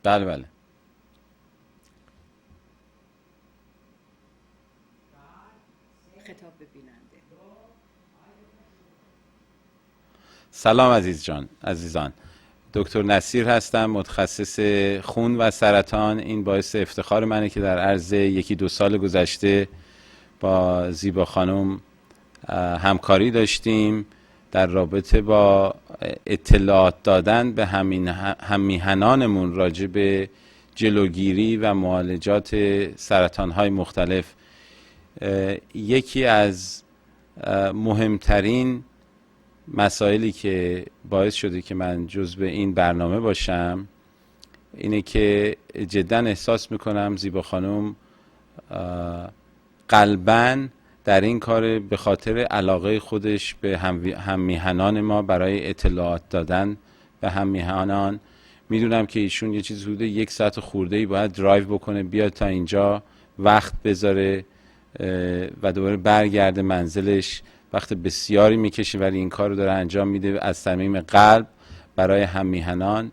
بله بله. خطاب به بیننده. سلام عزیزان. دکتر نصیر هستم، متخصص خون و سرطان. این باعث افتخار منه که در عرض 1-2 سال گذشته با زیبا خانم همکاری داشتیم در رابطه با اطلاعات دادن به هممیهنانمون راجع به جلوگیری و معالجات سرطان‌های مختلف. یکی از مهمترین مسائلی که باعث شده که من جزو این برنامه باشم اینه که جدا احساس میکنم زیبا خانم قلباً در این کار به خاطر علاقه خودش به هممیهنان ما برای اطلاعات دادن به هممیهنان. میدونم که ایشون یه چیز حدود 1 ساعت خورده‌ای باید درایو بکنه بیاد تا اینجا، وقت بذاره و دوباره برگرده منزلش، وقت بسیاری میکشه ولی این کار رو داره انجام میده از صمیم قلب برای هممیهنان.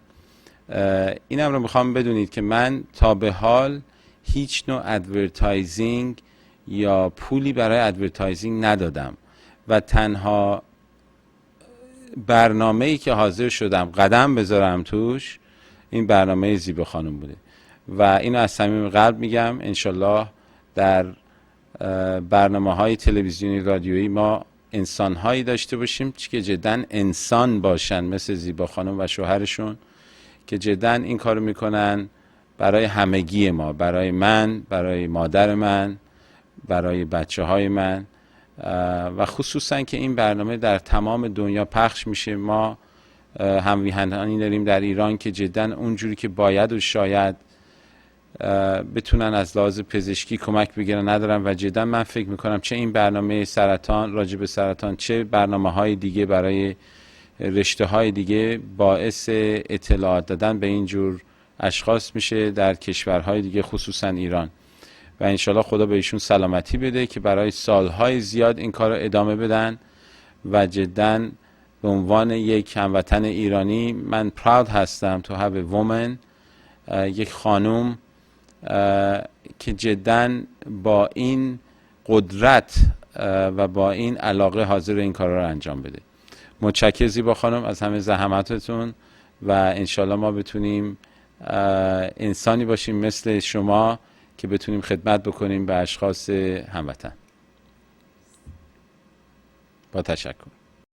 اینم رو میخوام بدونید که من تا به حال هیچ نوع ادورتایزینگ یا پولی برای ادورتایزینگ ندادم و تنها برنامه‌ای که حاضر شدم قدم بذارم توش این برنامه زیبا خانم بوده و اینو از صمیم قلب میگم. انشالله در برنامه‌های تلویزیونی رادیویی ما انسان‌هایی داشته باشیم که جداً انسان باشن مثل زیبا خانم و شوهرشون که جداً این کارو میکنن برای همگی ما، برای من، برای مادر من، برای بچه‌های من و خصوصاً که این برنامه در تمام دنیا پخش میشه. ما هممیهنانی داریم در ایران که جداً اونجوری که باید و شاید بتونن از لحاظ پزشکی کمک بگیرن ندارن و جدا من فکر میکنم چه این برنامه سرطان، راجع به سرطان، چه برنامه‌های دیگه برای رشته‌های دیگه باعث اطلاعات دادن به این جور اشخاص میشه در کشورهای دیگه خصوصا ایران و انشالله خدا به ایشون سلامتی بده که برای سالهای زیاد این کار رو ادامه بدن و جدا به عنوان یک هموطن ایرانی من پراود هستم to have a woman، یک خانم که جداً با این قدرت و با این علاقه حاضر این کار رو انجام بده. متشکرم زیبا خانم از همه زحماتتون و انشالله ما بتونیم انسانی باشیم مثل شما که بتونیم خدمت بکنیم به اشخاص هموطن. با تشکر.